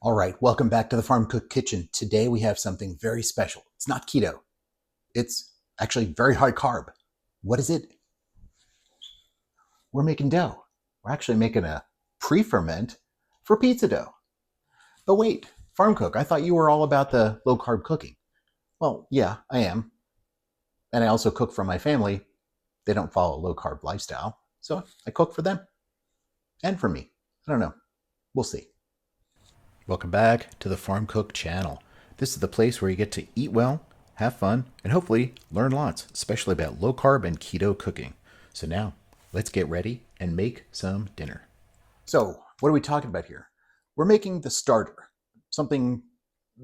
All right, welcome back to the Farm Cook Kitchen. Today we have something very special. It's not keto. It's actually very high carb. What is it? We're making dough. We're actually making a pre-ferment for pizza dough. But wait, Farm Cook, I thought you were all about the low carb cooking. Well, yeah, I am. And I also cook for my family. They don't follow a low carb lifestyle. So I cook for them and for me. I don't know. We'll see. Welcome back to the Farm Cook channel. This is the place where you get to eat well, have fun, and hopefully learn lots, especially about low carb and keto cooking. So now, let's get ready and make some dinner. So, what are we talking about here? We're making the starter, something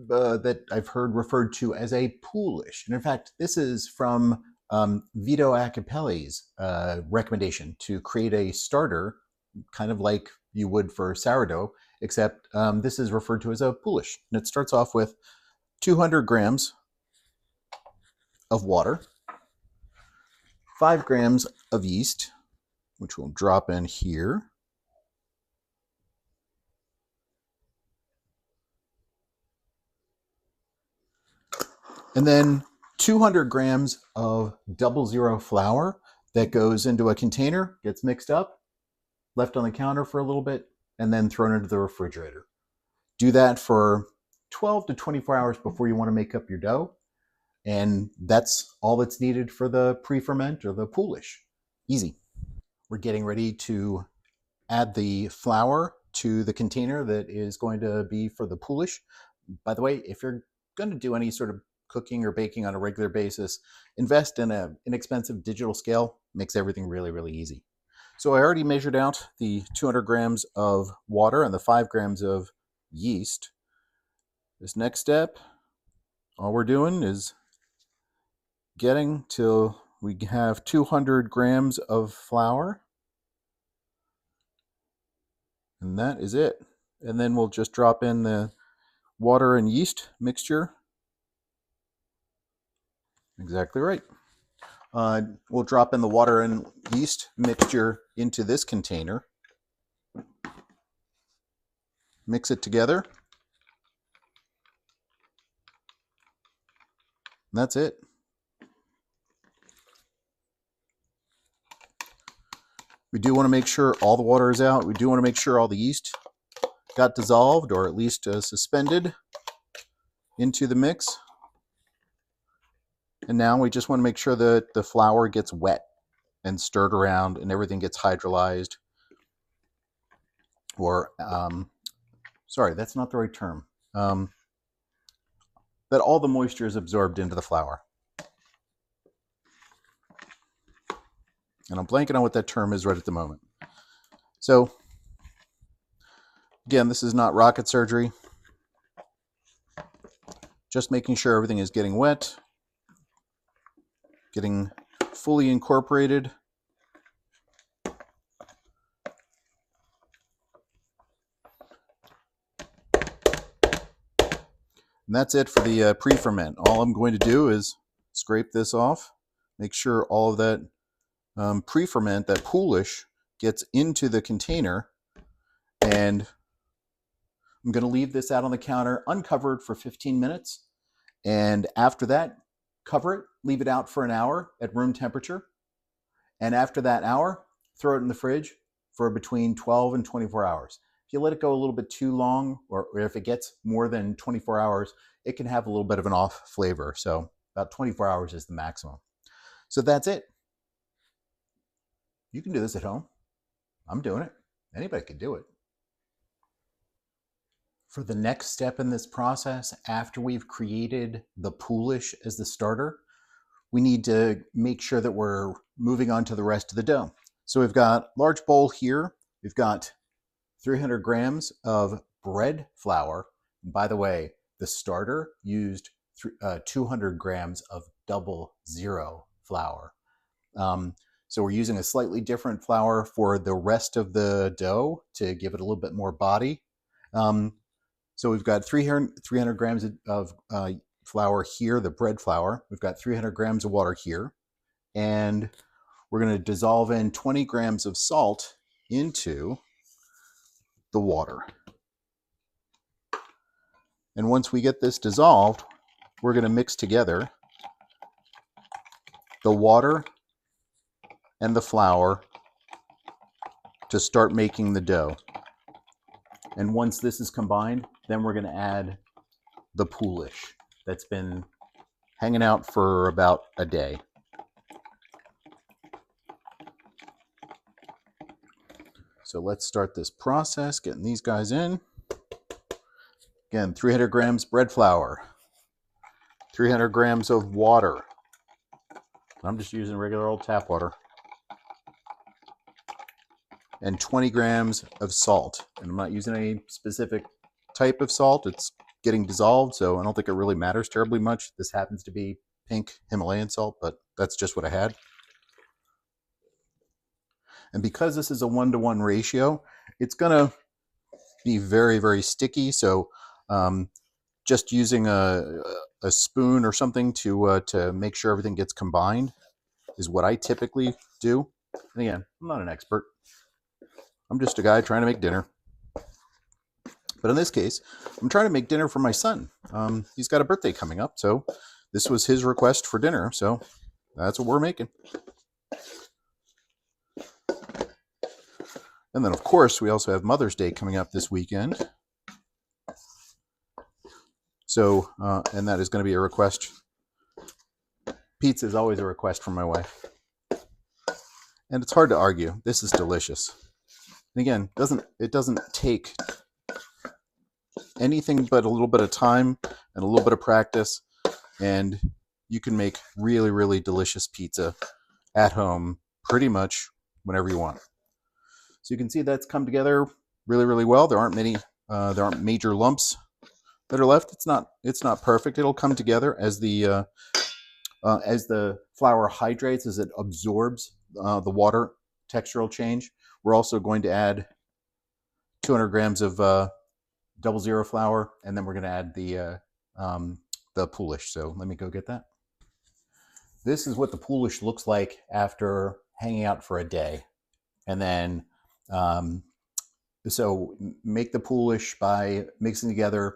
that I've heard referred to as a Poolish. And in fact, this is from Vito Ioacopelli's recommendation to create a starter, kind of like you would for sourdough, except this is referred to as a Poolish. And it starts off with 200 grams of water, 5 grams of yeast, which we'll drop in here, and then 200 grams of 00 flour that goes into a container, gets mixed up, left on the counter for a little bit, and then thrown into the refrigerator. Do that for 12 to 24 hours before you want to make up your dough. And that's all that's needed for the pre-ferment or the Poolish. Easy. We're getting ready to add the flour to the container that is going to be for the Poolish. By the way, if you're going to do any sort of cooking or baking on a regular basis, invest in an inexpensive digital scale. Makes everything really, really easy. So I already measured out the 200 grams of water and the 5 grams of yeast. This next step, all we're doing is getting till we have 200 grams of flour. And that is it. And then we'll just drop in the water and yeast mixture. Exactly right. We'll drop in the water and yeast mixture into this container. Mix it together. And that's it. We do want to make sure all the water is out. We do want to make sure all the yeast got dissolved or at least suspended into the mix. And now we just want to make sure that the flour gets wet and stirred around and everything gets hydrolyzed. Or, sorry, that's not the right term. That all the moisture is absorbed into the flour. And I'm blanking on what that term is right at the moment. So, again, this is not rocket surgery. Just making sure everything is getting wet, getting fully incorporated. And that's it for the pre-ferment. All I'm going to do is scrape this off, make sure all of that pre-ferment, that Poolish, gets into the container. And I'm going to leave this out on the counter uncovered for 15 minutes. And after that, cover it, leave it out for an hour at room temperature. And after that hour, throw it in the fridge for between 12 and 24 hours. If you let it go a little bit too long, or if it gets more than 24 hours, it can have a little bit of an off flavor. So about 24 hours is the maximum. So that's it. You can do this at home. I'm doing it. Anybody can do it. For the next step in this process, after we've created the Poolish as the starter, we need to make sure that we're moving on to the rest of the dough. So we've got a large bowl here. We've got 300 grams of bread flour. And by the way, the starter used 200 grams of 00 flour. So we're using a slightly different flour for the rest of the dough to give it a little bit more body. So we've got 300 grams of flour here, the bread flour. We've got 300 grams of water here. And we're going to dissolve in 20 grams of salt into the water. And once we get this dissolved, we're going to mix together the water and the flour to start making the dough. And once this is combined, then we're going to add the Poolish that's been hanging out for about a day. So let's start this process, getting these guys in. Again, 300 grams bread flour, 300 grams of water. I'm just using regular old tap water. And 20 grams of salt. And I'm not using any specific type of salt. It's getting dissolved, so I don't think it really matters terribly much. This happens to be pink Himalayan salt, but that's just what I had. And because this is a 1-to-1 ratio, it's going to be very, very sticky. So just using a spoon or something to make sure everything gets combined is what I typically do. And again, I'm not an expert. I'm just a guy trying to make dinner. But in this case, I'm trying to make dinner for my son. He's got a birthday coming up, so this was his request for dinner. So that's what we're making. And then, of course, we also have Mother's Day coming up this weekend. So, and that is going to be a request. Pizza is always a request from my wife. And it's hard to argue. This is delicious. And again, it doesn't take anything but a little bit of time and a little bit of practice, and you can make really, really delicious pizza at home pretty much whenever you want. So you can see that's come together really, really well. There aren't major lumps that are left. It's not perfect. It'll come together as the flour hydrates, as it absorbs the water textural change. We're also going to add 200 grams of 00 flour, and then we're going to add the Poolish. So let me go get that. This is what the Poolish looks like after hanging out for a day. And then, so make the Poolish by mixing together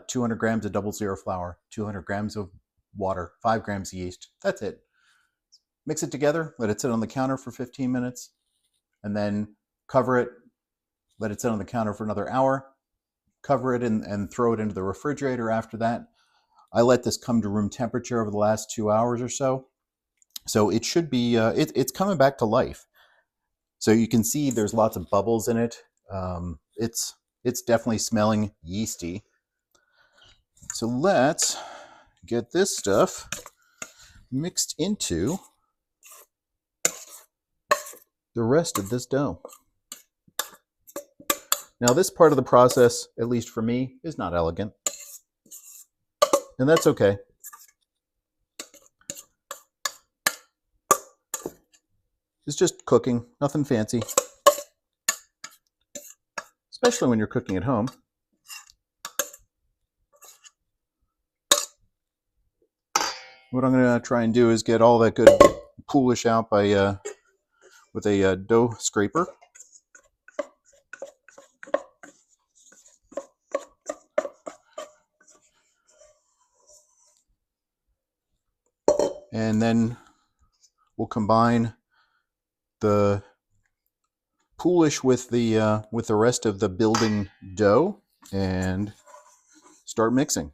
200 grams of 00 flour, 200 grams of water, 5 grams of yeast. That's it. Mix it together, let it sit on the counter for 15 minutes, and then cover it, let it sit on the counter for another hour, cover it and throw it into the refrigerator after that. I let this come to room temperature over the last 2 hours or so. So it should be, it's coming back to life. So you can see there's lots of bubbles in it. It's definitely smelling yeasty. So let's get this stuff mixed into the rest of this dough. Now this part of the process, at least for me, is not elegant. And that's okay. It's just cooking, nothing fancy. Especially when you're cooking at home. What I'm going to try and do is get all that good Poolish out by with a dough scraper. And then we'll combine the Poolish with the rest of the building dough and start mixing.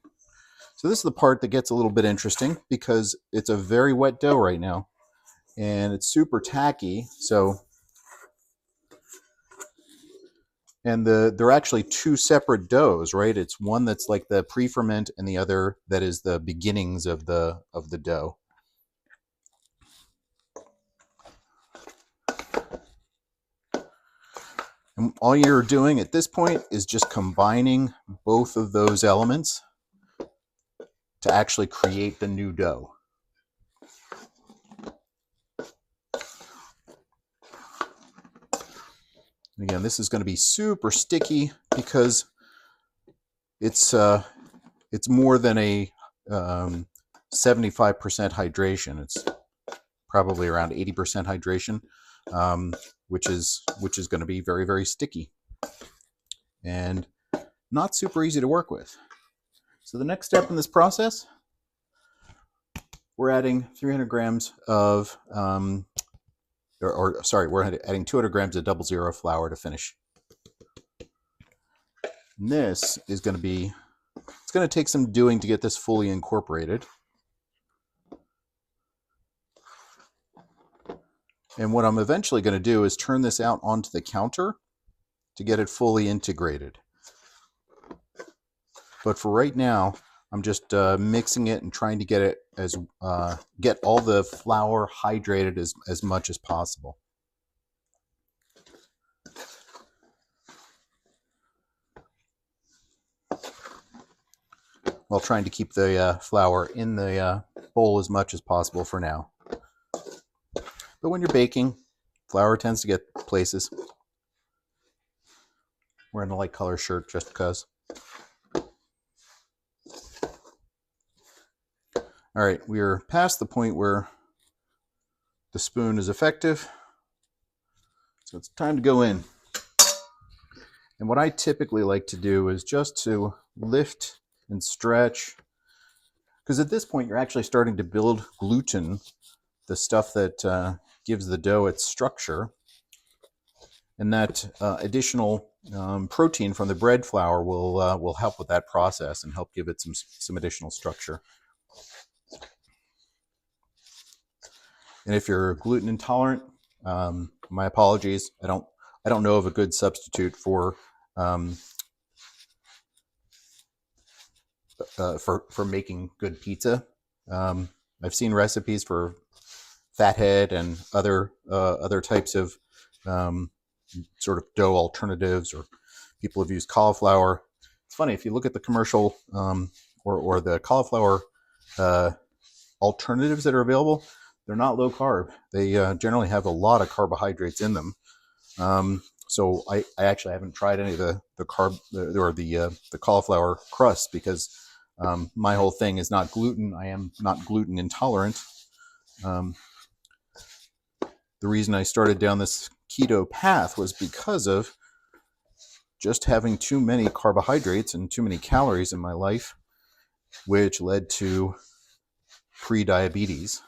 So this is the part that gets a little bit interesting because it's a very wet dough right now and it's super tacky. So, and they're actually two separate doughs, right? It's one that's like the pre-ferment and the other that is the beginnings of the dough. And all you're doing at this point is just combining both of those elements to actually create the new dough. Again, this is going to be super sticky because it's more than a 75% hydration. It's probably around 80% hydration, which is going to be very, very sticky and not super easy to work with. So the next step in this process, we're adding 300 grams of, we're adding 200 grams of 00 flour to finish. And this is going to be, it's going to take some doing to get this fully incorporated. And what I'm eventually going to do is turn this out onto the counter to get it fully integrated. But for right now, I'm just mixing it and trying to get it get all the flour hydrated as much as possible. While trying to keep the flour in the bowl as much as possible for now. But when you're baking, flour tends to get places. Wearing a light color shirt just because. All right, we are past the point where the spoon is effective. So it's time to go in. And what I typically like to do is just to lift and stretch. Because at this point, you're actually starting to build gluten, the stuff that gives the dough its structure. And that additional protein from the bread flour will help with that process and help give it some additional structure. And if you're gluten intolerant, my apologies. I don't know of a good substitute for making good pizza. I've seen recipes for fathead and other types of sort of dough alternatives, or people have used cauliflower. It's funny, if you look at the commercial or the cauliflower alternatives that are available, they're not low carb. They generally have a lot of carbohydrates in them. So I actually haven't tried any of the cauliflower crust, because my whole thing is not gluten. I am not gluten intolerant. The reason I started down this keto path was because of just having too many carbohydrates and too many calories in my life, which led to pre-diabetes.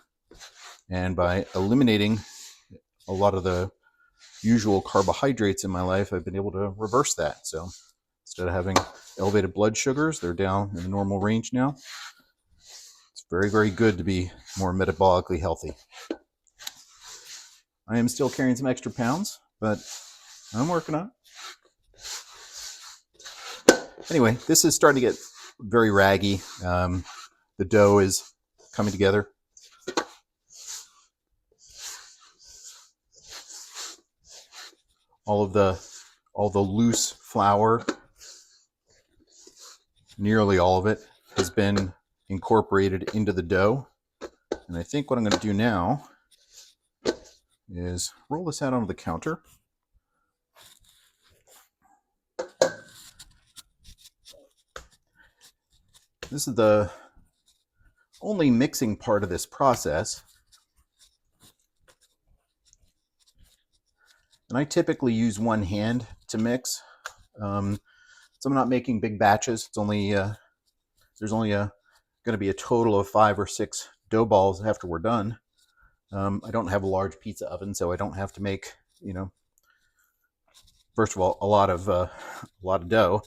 And by eliminating a lot of the usual carbohydrates in my life, I've been able to reverse that. So instead of having elevated blood sugars, they're down in the normal range now. It's very, very good to be more metabolically healthy. I am still carrying some extra pounds, but I'm working on it. Anyway, this is starting to get very raggy. The dough is coming together. All the loose flour, nearly all of it, has been incorporated into the dough. And I think what I'm going to do now is roll this out onto the counter. This is the only mixing part of this process. And I typically use one hand to mix. So I'm not making big batches. It's only there's only going to be a total of 5 or 6 dough balls after we're done. I don't have a large pizza oven, so I don't have to make, first of all, a lot of dough.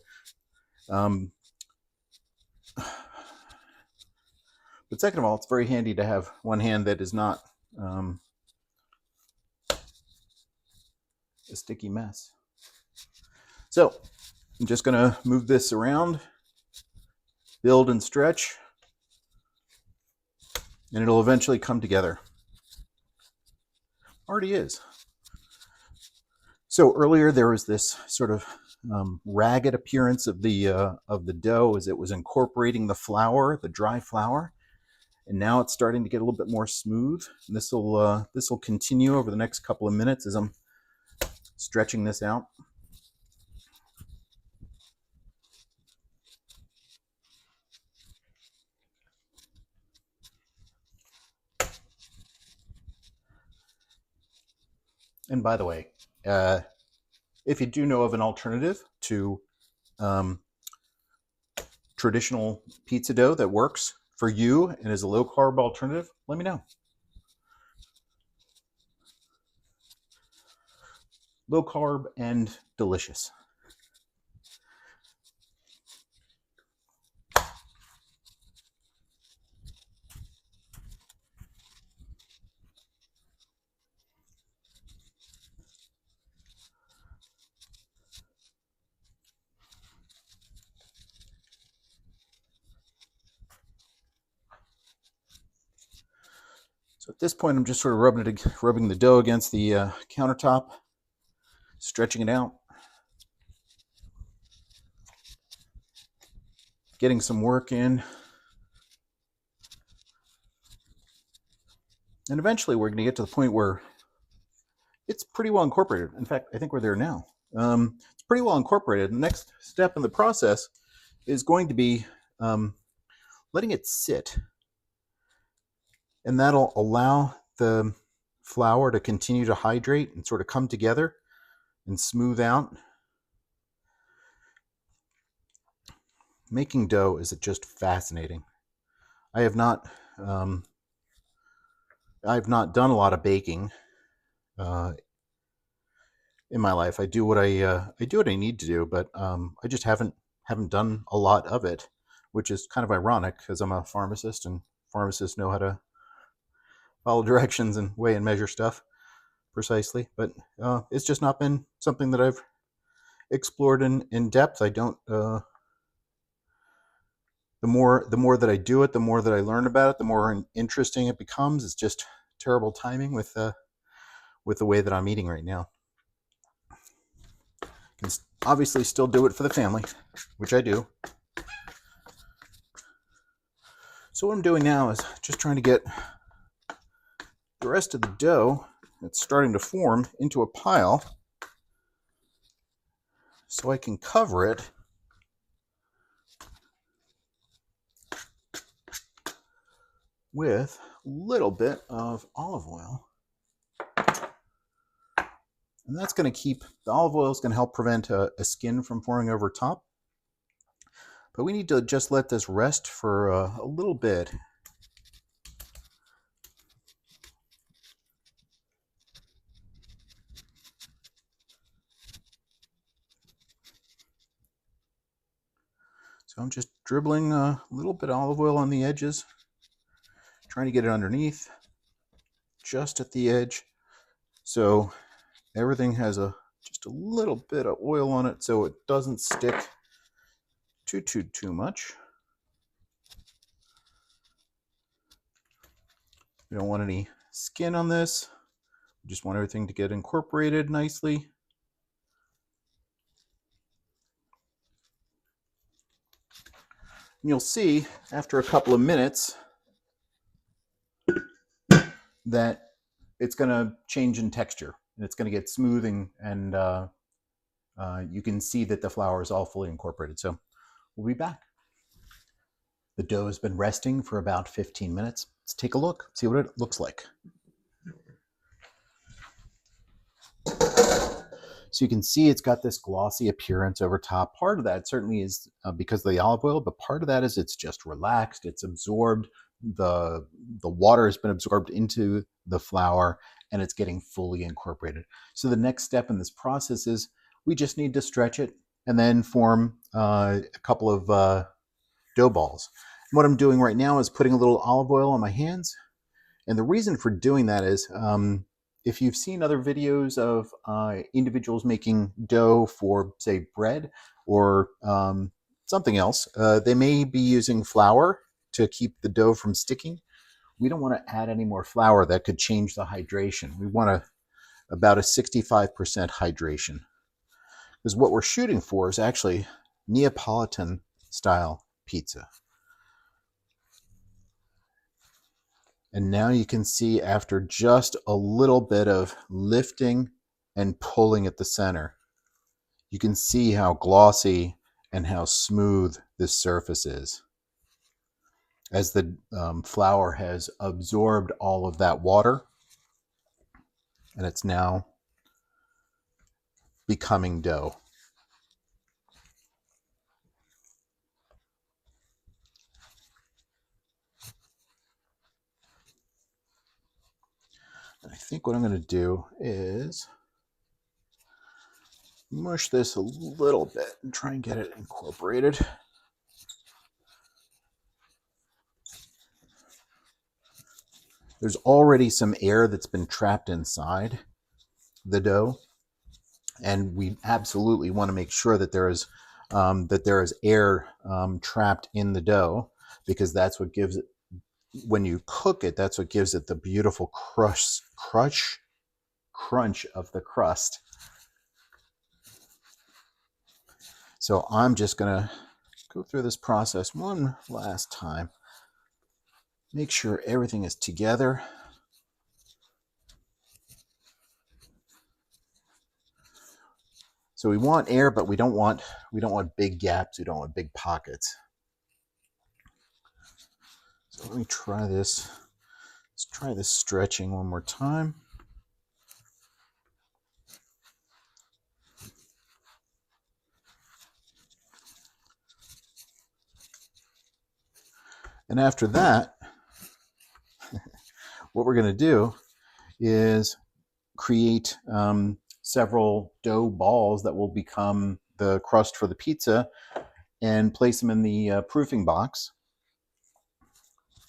But second of all, it's very handy to have one hand that is not a sticky mess. So I'm just going to move this around, build and stretch, and it'll eventually come together. Already is. So earlier there was this sort of ragged appearance of the dough as it was incorporating the flour, the dry flour, and now it's starting to get a little bit more smooth. And this will continue over the next couple of minutes as I'm stretching this out. And by the way, if you do know of an alternative to traditional pizza dough that works for you and is a low carb alternative, let me know. Low carb and delicious. So at this point, I'm just sort of rubbing the dough against the countertop, stretching it out, getting some work in. And eventually we're going to get to the point where it's pretty well incorporated. In fact, I think we're there now. It's pretty well incorporated. The next step in the process is going to be letting it sit. And that'll allow the flour to continue to hydrate and sort of come together and smooth out. Making dough is just fascinating. I have not done a lot of baking in my life. I do what I need to do, but I just haven't done a lot of it, which is kind of ironic because I'm a pharmacist, and pharmacists know how to follow directions and weigh and measure stuff precisely. But it's just not been something that I've explored in depth. I don't. The more that I do it, the more that I learn about it, the more interesting it becomes. It's just terrible timing with the way that I'm eating right now. Can obviously still do it for the family, which I do. So what I'm doing now is just trying to get the rest of the dough that's starting to form into a pile so I can cover it with a little bit of olive oil. And that's going to keep, the olive oil is going to help prevent a skin from forming over top. But we need to just let this rest for a little bit. So I'm just dribbling a little bit of olive oil on the edges, trying to get it underneath, just at the edge. So everything has just a little bit of oil on it so it doesn't stick too much. We don't want any skin on this. We just want everything to get incorporated nicely. And you'll see after a couple of minutes that it's going to change in texture and it's going to get smooth, and you can see that the flour is all fully incorporated. So we'll be back. The dough has been resting for about 15 minutes. Let's take a look, see what it looks like. So you can see it's got this glossy appearance over top. Part of that certainly is because of the olive oil, but part of that is it's just relaxed. It's absorbed. The water has been absorbed into the flour and it's getting fully incorporated. So the next step in this process is we just need to stretch it and then form a couple of dough balls. And what I'm doing right now is putting a little olive oil on my hands. And the reason for doing that is if you've seen other videos of individuals making dough for, say, bread or something else, they may be using flour to keep the dough from sticking. We don't want to add any more flour that could change the hydration. We want about a 65% hydration. Because what we're shooting for is actually Neapolitan style pizza. And now you can see after just a little bit of lifting and pulling at the center, you can see how glossy and how smooth this surface is. As the flour has absorbed all of that water, and it's now becoming dough. think what I'm going to do is mush this a little bit and try and get it incorporated. There's already some air that's been trapped inside the dough, and we absolutely want to make sure that there is air trapped in the dough, because that's what gives it, when you cook it, that's what gives it the beautiful crunch of the crust. So I'm just gonna go through this process one last time. Make sure everything is together. So we want air, but we don't want big gaps. We don't want big pockets. So let me try this. Let's try this stretching one more time. And after that, what we're going to do is create several dough balls that will become the crust for the pizza, and place them in the proofing box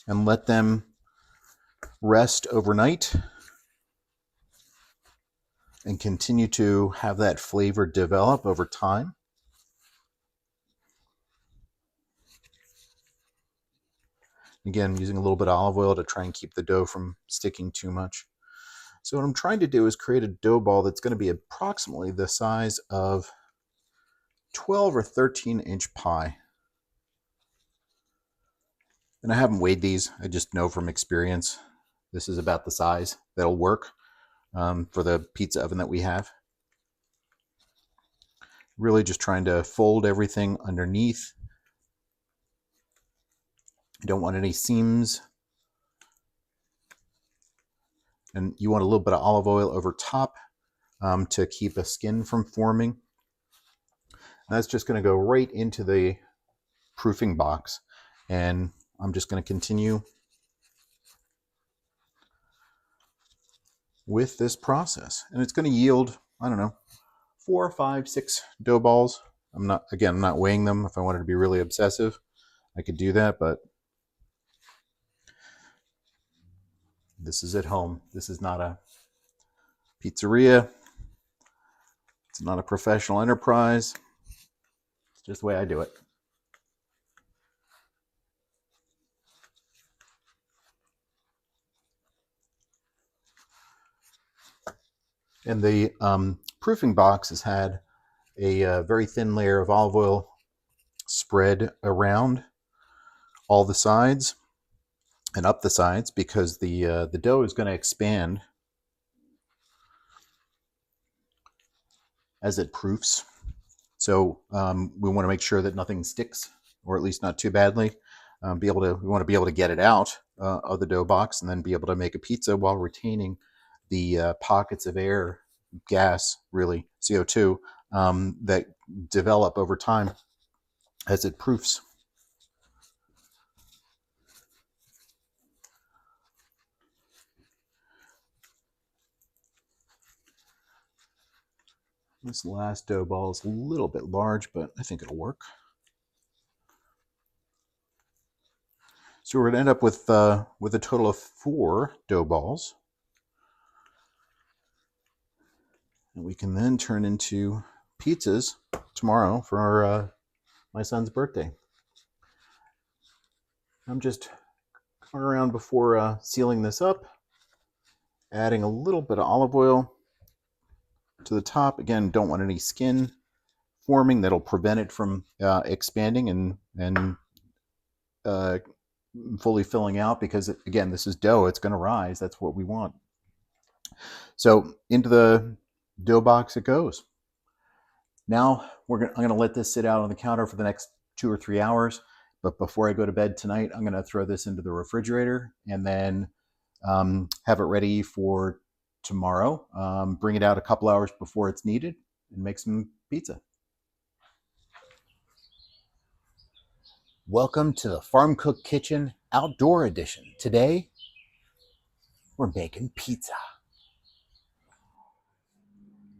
and let them rest overnight and continue to have that flavor develop over time. Again, using a little bit of olive oil to try and keep the dough from sticking too much. So what I'm trying to do is create a dough ball that's going to be approximately the size of 12 or 13 inch pie. And I haven't weighed these. I just know from experience this is about the size that'll work for the pizza oven that we have. Really just trying to fold everything underneath. You don't want any seams. And you want a little bit of olive oil over top to keep a skin from forming. And that's just going to go right into the proofing box. And I'm just going to continue with this process. And it's going to yield, I don't know, 4, 5, 6 dough balls. I'm not weighing them. If I wanted to be really obsessive, I could do that, but this is at home. This is not a pizzeria. It's not a professional enterprise. It's just the way I do it. And the proofing box has had a very thin layer of olive oil spread around all the sides and up the sides, because the dough is going to expand as it proofs. So we want to make sure that nothing sticks, or at least not too badly. We want to be able to get it out of the dough box and then be able to make a pizza while retaining the pockets of air, gas, really CO2, that develop over time as it proofs. This last dough ball is a little bit large, but I think it'll work. So we're going to end up with a total of 4 dough balls. And we can then turn into pizzas tomorrow for my son's birthday. I'm just coming around before sealing this up, adding a little bit of olive oil to the top. Again, don't want any skin forming that'll prevent it from expanding and fully filling out, because again, this is dough. It's going to rise. That's what we want. So into the dough box it goes. Now I'm going to let this sit out on the counter for the next 2 or 3 hours. But before I go to bed tonight, I'm going to throw this into the refrigerator and then have it ready for tomorrow. Bring it out a couple hours before it's needed and make some pizza. Welcome to the Farm Cook Kitchen Outdoor Edition. Today, we're making pizza.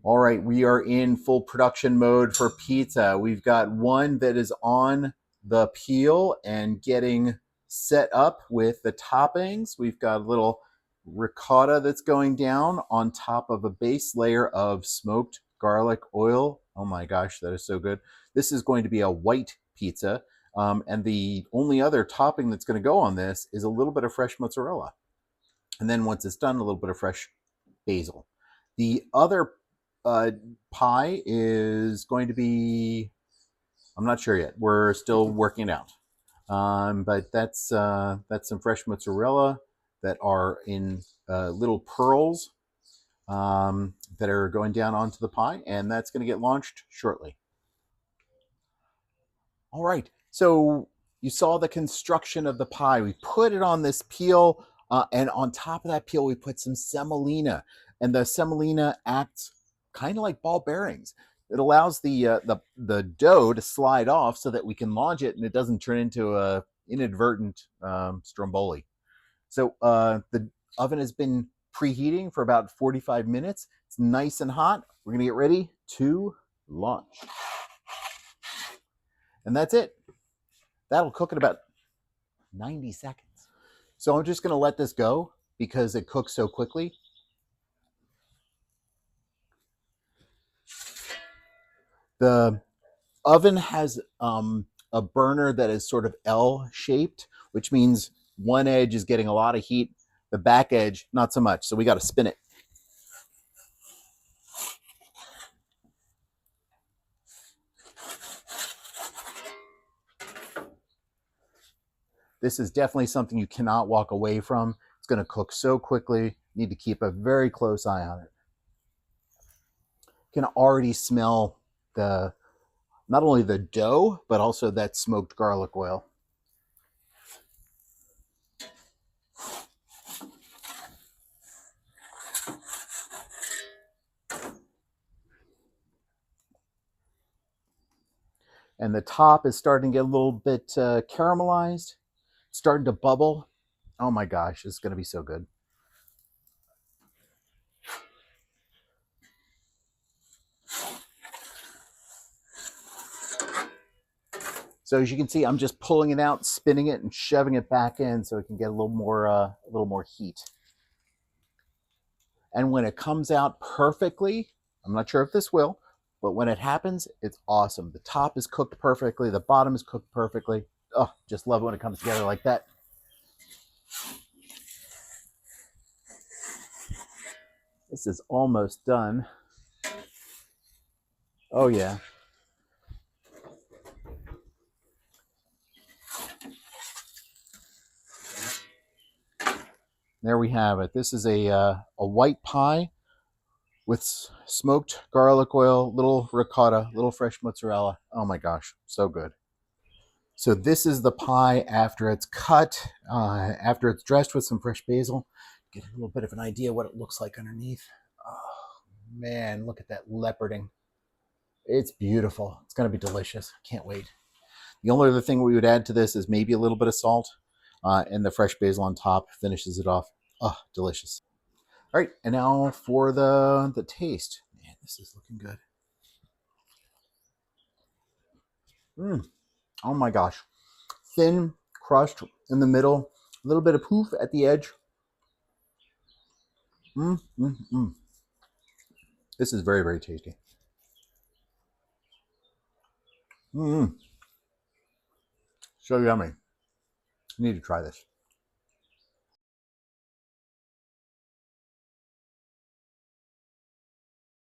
All right, we are in full production mode for pizza. We've got one that is on the peel and getting set up with the toppings. We've got a little ricotta that's going down on top of a base layer of smoked garlic oil. Oh my gosh, that is so good. This is going to be a white pizza. And the only other topping that's going to go on this is a little bit of fresh mozzarella. And then once it's done, a little bit of fresh basil. The other pie is going to be, I'm not sure yet. We're still working it out. But that's some fresh mozzarella that are in little pearls that are going down onto the pie, and that's going to get launched shortly. All right, so you saw the construction of the pie. We put it on this peel, and on top of that peel, we put some semolina, and the semolina acts kind of like ball bearings. It allows the dough to slide off so that we can launch it, and it doesn't turn into a inadvertent stromboli. So the oven has been preheating for about 45 minutes. It's nice and hot. We're gonna get ready to launch, and that's it. That'll cook in about 90 seconds. So I'm just going to let this go because it cooks so quickly. The oven has a burner that is sort of L-shaped, which means one edge is getting a lot of heat, the back edge not so much. So we got to spin it. This is definitely something you cannot walk away from. It's going to cook so quickly. You need to keep a very close eye on it. You can already smell not only the dough, but also that smoked garlic oil. And the top is starting to get a little bit caramelized, starting to bubble. Oh my gosh, it's going to be so good. So as you can see, I'm just pulling it out, spinning it, and shoving it back in so it can get a little more heat. And when it comes out perfectly, I'm not sure if this will, but when it happens, it's awesome. The top is cooked perfectly, the bottom is cooked perfectly. Oh, just love it when it comes together like that. This is almost done. Oh yeah. There we have it. This is a white pie with smoked garlic oil, little ricotta, little fresh mozzarella. Oh my gosh, so good. So this is the pie after it's cut, after it's dressed with some fresh basil. Get a little bit of an idea what it looks like underneath. Oh man, look at that leoparding. It's beautiful. It's going to be delicious. Can't wait. The only other thing we would add to this is maybe a little bit of salt, and the fresh basil on top finishes it off. Oh, delicious. All right, and now for the taste. Man, this is looking good. Oh my gosh. Thin crust in the middle, a little bit of poof at the edge. This is very, very tasty. So yummy. You need to try this.